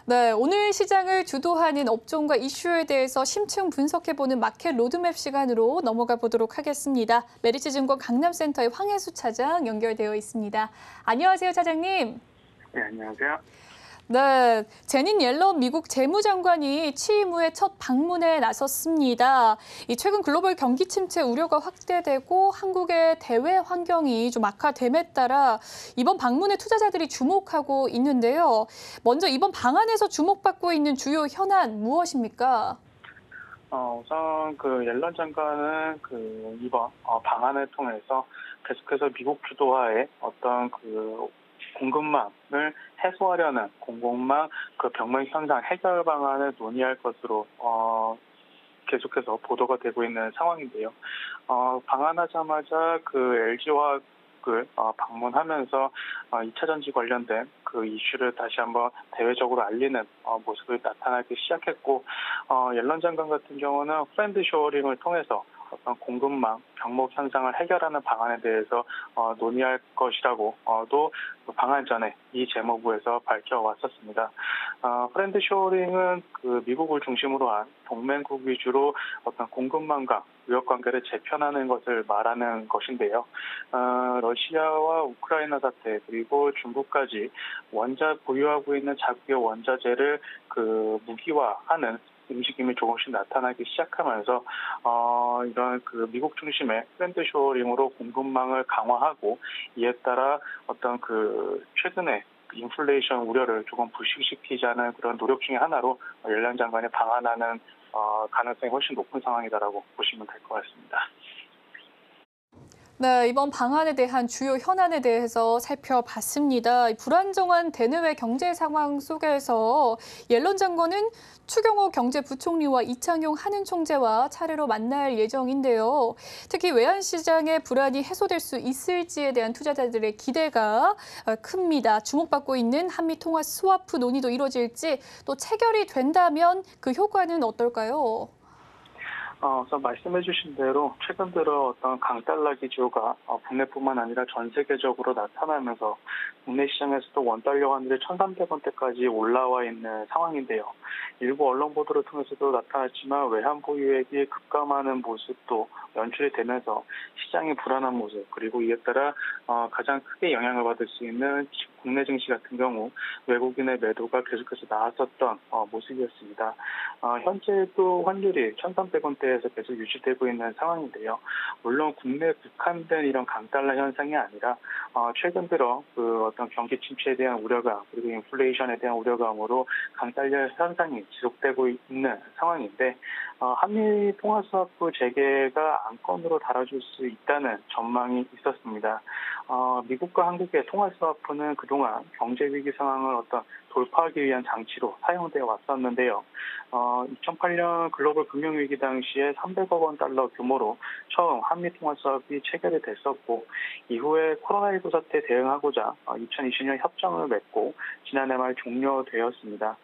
네, 오늘 시장을 주도하는 업종과 이슈에 대해서 심층 분석해보는 마켓 로드맵 시간으로 넘어가 보도록 하겠습니다. 메리츠증권 강남센터의 황혜수 차장 연결되어 있습니다. 안녕하세요, 차장님. 네, 안녕하세요. 네, 제닛 옐런 미국 재무장관이 취임 후에 첫 방문에 나섰습니다. 최근 글로벌 경기 침체 우려가 확대되고 한국의 대외 환경이 좀 악화됨에 따라 이번 방문에 투자자들이 주목하고 있는데요. 먼저 이번 방안에서 주목받고 있는 주요 현안 무엇입니까? 우선 옐런 장관은 이번 방안을 통해서 계속해서 미국 주도하에 어떤 공급망을 해소하려는 공급망 병목 현상 해결 방안을 논의할 것으로 계속해서 보도가 되고 있는 상황인데요. 방한하자마자 LG화학을 방문하면서 2차 전지 관련된 이슈를 다시 한번 대외적으로 알리는 모습을 나타나기 시작했고, 옐런 장관 같은 경우는 프렌드 쇼어링을 통해서 어떤 공급망 병목 현상을 해결하는 방안에 대해서 논의할 것이라고 또 방한 전에 이 재무부에서 밝혀왔었습니다. 프렌드 쇼어링은 미국을 중심으로 한 동맹국 위주로 어떤 공급망과 무역 관계를 재편하는 것을 말하는 것인데요. 러시아와 우크라이나 사태 그리고 중국까지 보유하고 있는 자국의 원자재를 무기화하는 움직임이 조금씩 나타나기 시작하면서 이런 미국 중심의 프렌드 쇼어링으로 공급망을 강화하고, 이에 따라 어떤 최근에 인플레이션 우려를 조금 불식시키자는 그런 노력 중에 하나로 옐런 장관이 방한하는 가능성이 훨씬 높은 상황이다라고 보시면 될 것 같습니다. 네, 이번 방안에 대한 주요 현안에 대해서 살펴봤습니다. 불안정한 대내외 경제 상황 속에서 옐런 장관은 추경호 경제부총리와 이창용 한은 총재와 차례로 만날 예정인데요. 특히 외환시장의 불안이 해소될 수 있을지에 대한 투자자들의 기대가 큽니다. 주목받고 있는 한미 통화 스와프 논의도 이뤄질지, 또 체결이 된다면 그 효과는 어떨까요? 우선 말씀해 주신 대로 최근 들어 어떤 강달러 기조가 국내뿐만 아니라 전 세계적으로 나타나면서 국내 시장에서도 원달러 환율이 1,300원대까지 올라와 있는 상황인데요. 일부 언론 보도를 통해서도 나타났지만 외환 보유액이 급감하는 모습도 연출이 되면서 시장이 불안한 모습, 그리고 이에 따라 가장 크게 영향을 받을 수 있는 국내 증시 같은 경우 외국인의 매도가 계속해서 나왔었던 모습이었습니다. 현재도 환율이 1,300원대에서 계속 유지되고 있는 상황인데요. 물론 국내 국한된 이런 강달러 현상이 아니라 최근 들어 어떤 경기 침체에 대한 우려감 그리고 인플레이션에 대한 우려감으로 강달러 현상이 지속되고 있는 상황인데, 한미 통화 스와프 재개가 안건으로 다뤄질 수 있다는 전망이 있었습니다. 미국과 한국의 통화 스와프는 그동안 경제 위기 상황을 돌파하기 위한 장치로 사용되어 왔었는데요. 2008년 글로벌 금융위기 당시에 300억 원 달러 규모로 처음 한미 통화 스와프가 체결이 됐었고, 이후에 코로나19 사태에 대응하고자 2020년 협정을 맺고 지난해 말 종료되었습니다.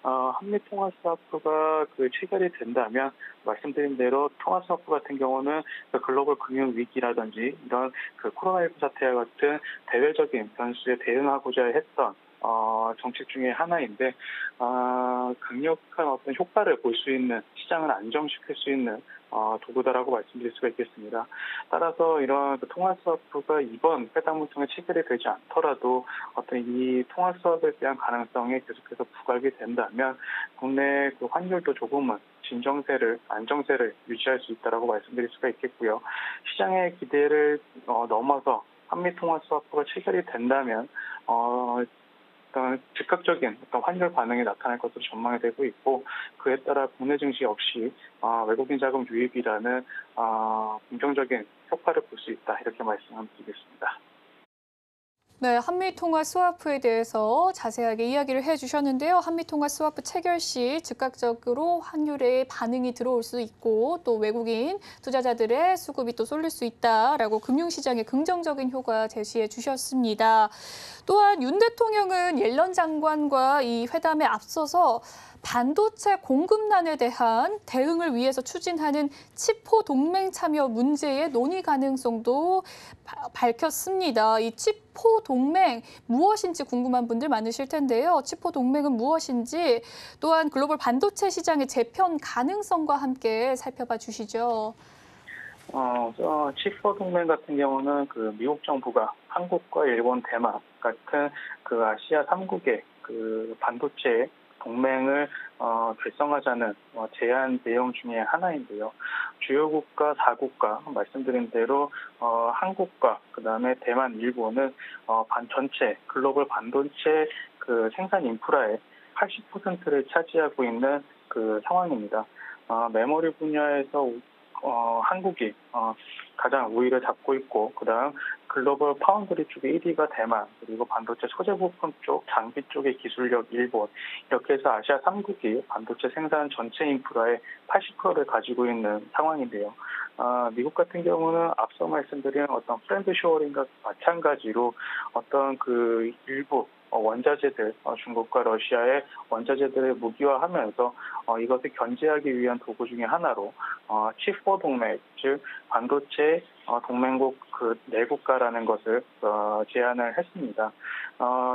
한미 통화 스와프가 체결이 된다면 말씀드린 대로 통화 스와프 같은 경우는 글로벌 금융 위기라든지 이런 코로나19 사태와 같은 대외적인 변수에 대응하고자 했던 정책 중에 하나인데, 강력한 어떤 효과를 볼 수 있는, 시장을 안정시킬 수 있는 도구다라고 말씀드릴 수가 있겠습니다. 따라서 이런 통화 스와프가 이번 회담문청에 체결이 되지 않더라도 어떤 이 통화 스와프에 대한 가능성이 계속해서 부각이 된다면 국내 환율도 조금은 안정세를 유지할 수 있다라고 말씀드릴 수가 있겠고요. 시장의 기대를 넘어서 한미 통화 스와프가 체결이 된다면 즉각적인 환율 반응이 나타날 것으로 전망이 되고 있고, 그에 따라 국내 증시 역시 외국인 자금 유입이라는 긍정적인 효과를 볼 수 있다, 이렇게 말씀드리겠습니다. 네, 한미통화 스와프에 대해서 자세하게 이야기를 해주셨는데요. 한미통화 스와프 체결 시 즉각적으로 환율에 반응이 들어올 수 있고, 또 외국인 투자자들의 수급이 또 쏠릴 수 있다라고 금융시장에 긍정적인 효과 제시해 주셨습니다. 또한 윤 대통령은 옐런 장관과 이 회담에 앞서서 반도체 공급난에 대한 대응을 위해서 추진하는 치포 동맹 참여 문제의 논의 가능성도 밝혔습니다. 이 치포 동맹 무엇인지 궁금한 분들 많으실 텐데요. 치포 동맹은 무엇인지 또한 글로벌 반도체 시장의 재편 가능성과 함께 살펴봐 주시죠. 치포 동맹 같은 경우는 그 미국 정부가 한국과 일본, 대만 같은 그 아시아 3국의 그 반도체 동맹을 결성하자는 제안 내용 중에 하나인데요. 주요 국가 4국가 말씀드린 대로 한국과 그다음에 대만, 일본은 전체 글로벌 반도체 그 생산 인프라의 80%를 차지하고 있는 그 상황입니다. 메모리 분야에서 한국이 가장 우위를 잡고 있고, 그다음 글로벌 파운드리 쪽에 1위가 대만, 그리고 반도체 소재 부품 쪽, 장비 쪽의 기술력 일본, 이렇게 해서 아시아 3국이 반도체 생산 전체 인프라의 80%를 가지고 있는 상황인데요. 미국 같은 경우는 앞서 말씀드린 어떤 프렌드 쇼어링과 마찬가지로 어떤 그 일부 원자재들, 중국과 러시아의 원자재들을 무기화하면서 이것을 견제하기 위한 도구 중에 하나로 칩4 동맹, 즉 반도체 동맹국 그 네 국가라는 것을 제안을 했습니다.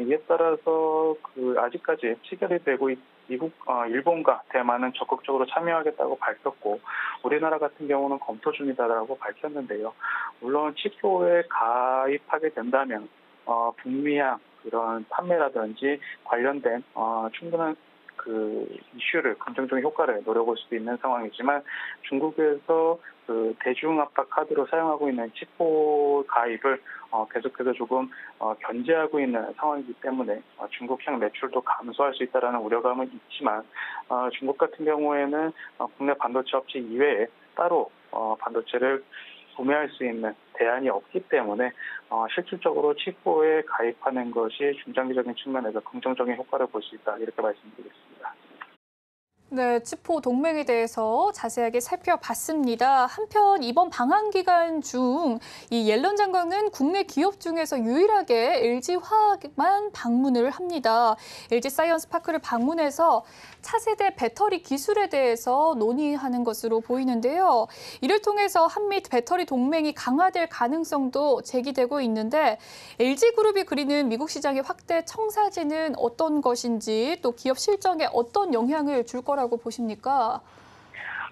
이에 따라서 그 아직까지 체결이 되고 미국, 일본과 대만은 적극적으로 참여하겠다고 밝혔고, 우리나라 같은 경우는 검토 중이다라고 밝혔는데요. 물론 칩4에 가입하게 된다면 북미향 그런 판매라든지 관련된 충분한 그 이슈를 긍정적인 효과를 노려볼 수도 있는 상황이지만, 중국에서 그 대중압박 카드로 사용하고 있는 칩4 가입을 계속해서 조금 견제하고 있는 상황이기 때문에 중국향 매출도 감소할 수 있다는 우려감은 있지만, 중국 같은 경우에는 국내 반도체 업체 이외에 따로 반도체를 구매할 수 있는 대안이 없기 때문에 실질적으로 칩4에 가입하는 것이 중장기적인 측면에서 긍정적인 효과를 볼 수 있다, 이렇게 말씀드리겠습니다. 네, 치포 동맹에 대해서 자세하게 살펴봤습니다. 한편 이번 방한 기간 중 이 옐런 장관은 국내 기업 중에서 유일하게 LG화학만 방문을 합니다. LG 사이언스 파크를 방문해서 차세대 배터리 기술에 대해서 논의하는 것으로 보이는데요. 이를 통해서 한미 배터리 동맹이 강화될 가능성도 제기되고 있는데, LG그룹이 그리는 미국 시장의 확대 청사진은 어떤 것인지, 또 기업 실적에 어떤 영향을 줄 거라고 보십니까?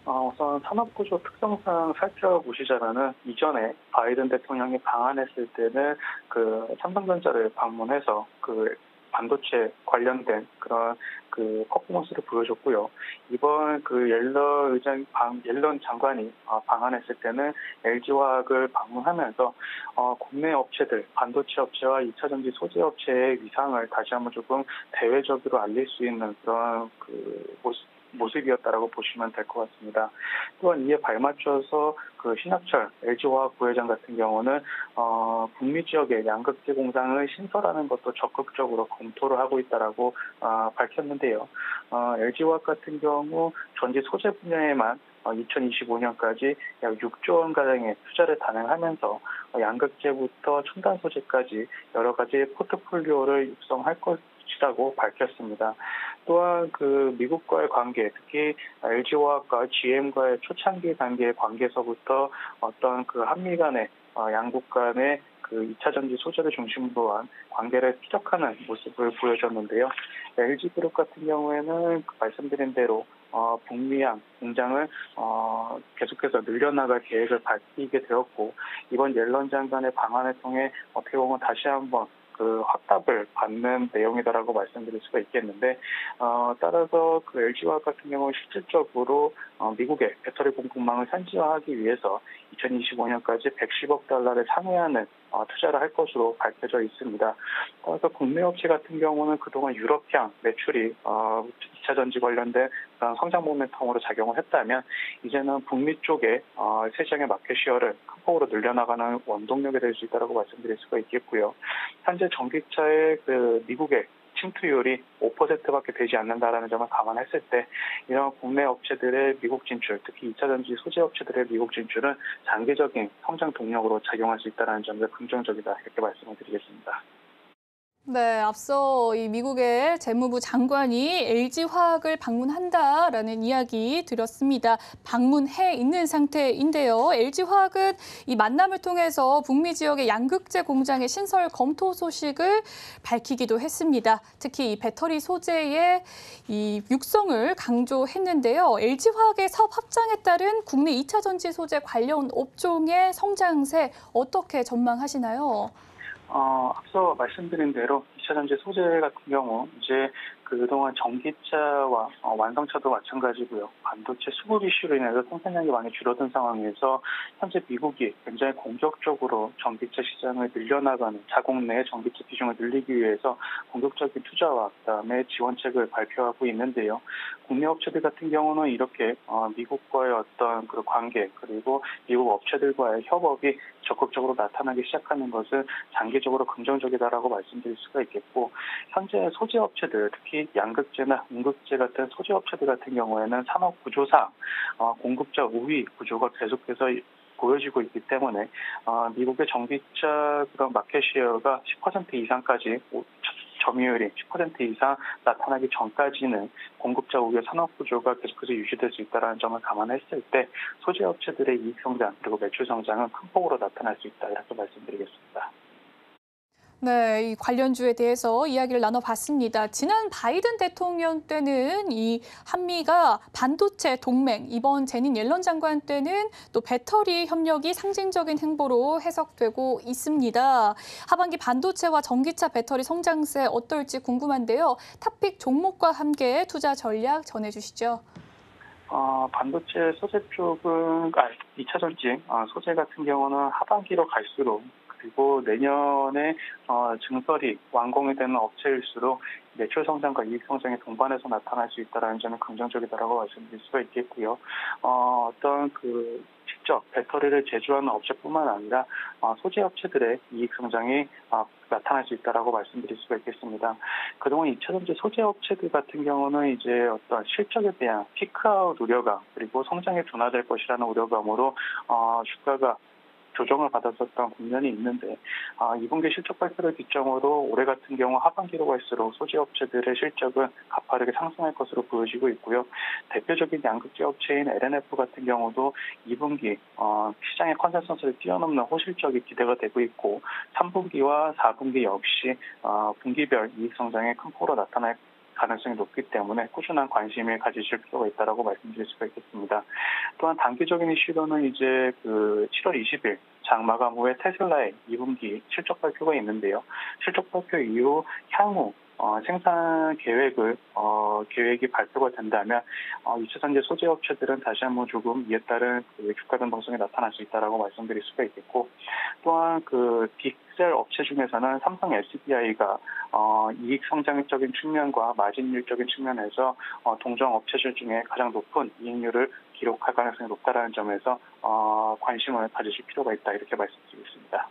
우선 산업구조 특성상 살펴보시자면은, 이전에 바이든 대통령이 방한했을 때는 그 삼성전자를 방문해서 그 반도체 관련된 그런 그 퍼포먼스를 보여줬고요. 이번 그 옐런 장관이 방한했을 때는 LG화학을 방문하면서 국내 업체들, 반도체 업체와 2차 전지 소재 업체의 위상을 다시 한번 조금 대외적으로 알릴 수 있는 그런 그 모습이었다라고 보시면 될 것 같습니다. 또한 이에 발맞춰서 그 신학철 LG화학 부회장 같은 경우는 북미 지역의 양극재 공장을 신설하는 것도 적극적으로 검토를 하고 있다라고 밝혔는데요. LG화학 같은 경우 전지 소재 분야에만 2025년까지 약 6조 원 가량의 투자를 단행하면서 양극재부터 첨단 소재까지 여러 가지 포트폴리오를 육성할 것이라고 밝혔습니다. 또한 그 미국과의 관계, 특히 LG화학과 GM과의 초창기 단계의 관계에서부터 어떤 그 한미 간의 양국 간의 그 2차 전지 소재를 중심으로 한 관계를 피력하는 모습을 보여줬는데요. LG그룹 같은 경우에는 말씀드린 대로 북미양 공장을 계속해서 늘려나갈 계획을 밝히게 되었고, 이번 옐런 장관의 방안을 통해 어떻게 보면 다시 한번 그 확답을 받는 내용이다라고 말씀드릴 수가 있겠는데, 따라서 그 LG화학 같은 경우 실질적으로 미국의 배터리 공급망을 산지화하기 위해서 2025년까지 110억 달러를 상회하는 투자를 할 것으로 밝혀져 있습니다. 그래서 국내 업체 같은 경우는 그동안 유럽향 매출이 2차 전지 관련된 그런 성장 모멘텀으로 작용을 했다면, 이제는 북미 쪽에 새 시장의 마켓 시어를 큰 폭으로 늘려나가는 원동력이 될 수 있다고 말씀드릴 수가 있겠고요. 현재 전기차의 그 미국의 침투율이 5%밖에 되지 않는다라는 점을 감안했을 때, 이런 국내 업체들의 미국 진출, 특히 2차 전지 소재 업체들의 미국 진출은 장기적인 성장 동력으로 작용할 수 있다는 점에서 긍정적이다, 이렇게 말씀을 드리겠습니다. 네, 앞서 이 미국의 재무부 장관이 LG화학을 방문한다라는 이야기 드렸습니다. 방문해 있는 상태인데요. LG화학은 이 만남을 통해서 북미 지역의 양극재 공장의 신설 검토 소식을 밝히기도 했습니다. 특히 이 배터리 소재의 이 육성을 강조했는데요. LG화학의 사업 확장에 따른 국내 2차 전지 소재 관련 업종의 성장세 어떻게 전망하시나요? 앞서 말씀드린 대로 2차 전지 소재 같은 경우 이제 그동안 전기차와 완성차도 마찬가지고요. 반도체 수급 이슈로 인해서 생산량이 많이 줄어든 상황에서 현재 미국이 굉장히 공격적으로 전기차 시장을 늘려나가는 자국 내 전기차 비중을 늘리기 위해서 공격적인 투자와 그다음에 지원책을 발표하고 있는데요. 국내 업체들 같은 경우는 이렇게 미국과의 어떤 그 관계 그리고 미국 업체들과의 협업이 적극적으로 나타나기 시작하는 것은 장기적으로 긍정적이다라고 말씀드릴 수가 있겠고 현재 소재 업체들 특히 양극재나 음극재 같은 소재 업체들 같은 경우에는 산업 구조상 공급자 우위 구조가 계속해서 보여지고 있기 때문에 미국의 전기차 그런 마켓 시어가 10% 이상까지 점유율이 10% 이상 나타나기 전까지는 공급자 우위의 산업 구조가 계속해서 유지될 수 있다는 점을 감안했을 때 소재 업체들의 이익 성장 그리고 매출 성장은 큰 폭으로 나타날 수 있다 이렇게 말씀드리겠습니다. 네, 이 관련주에 대해서 이야기를 나눠봤습니다. 지난 바이든 대통령 때는 이 한미가 반도체 동맹, 이번 제닌 옐런 장관 때는 또 배터리 협력이 상징적인 행보로 해석되고 있습니다. 하반기 반도체와 전기차 배터리 성장세 어떨지 궁금한데요. 탑픽 종목과 함께 투자 전략 전해주시죠. 반도체 소재 쪽은 2차 전지 소재 같은 경우는 하반기로 갈수록 그리고 내년에 증설이 완공이 되는 업체일수록 매출 성장과 이익 성장이 동반해서 나타날 수 있다는 점이 긍정적이다라고 말씀드릴 수가 있겠고요. 어떤 그 직접 배터리를 제조하는 업체뿐만 아니라 소재 업체들의 이익 성장이 나타날 수 있다라고 말씀드릴 수가 있겠습니다. 그동안 2차 전지 소재 업체들 같은 경우는 이제 어떤 실적에 대한 피크아웃 우려감 그리고 성장이 둔화될 것이라는 우려감으로 주가가 조정을 받았었던 국면이 있는데 2분기 실적 발표를 기점으로 올해 같은 경우 하반기로 갈수록 소재 업체들의 실적은 가파르게 상승할 것으로 보여지고 있고요. 대표적인 양극재 업체인 LNF 같은 경우도 2분기 시장의 컨센서스를 뛰어넘는 호실적이 기대가 되고 있고 3분기와 4분기 역시 분기별 이익 성장에 큰 폭으로 나타날 가능성이 높기 때문에 꾸준한 관심을 가지실 필요가 있다고 말씀드릴 수가 있겠습니다. 또한 단기적인 이슈로는 이제 그 7월 20일 장 마감 후에 테슬라의 2분기 실적 발표가 있는데요. 실적 발표 이후 향후 생산 계획이 발표가 된다면 2차 전지 소재 업체들은 다시 한번 조금 이에 따른 그 주가 변동성이 나타날 수 있다라고 말씀드릴 수가 있겠고 또한 그 빅셀 업체 중에서는 삼성 SDI가 이익 성장적인 측면과 마진율적인 측면에서 동종 업체들 중에 가장 높은 이익률을 기록할 가능성이 높다라는 점에서 관심을 가지실 필요가 있다 이렇게 말씀드리겠습니다.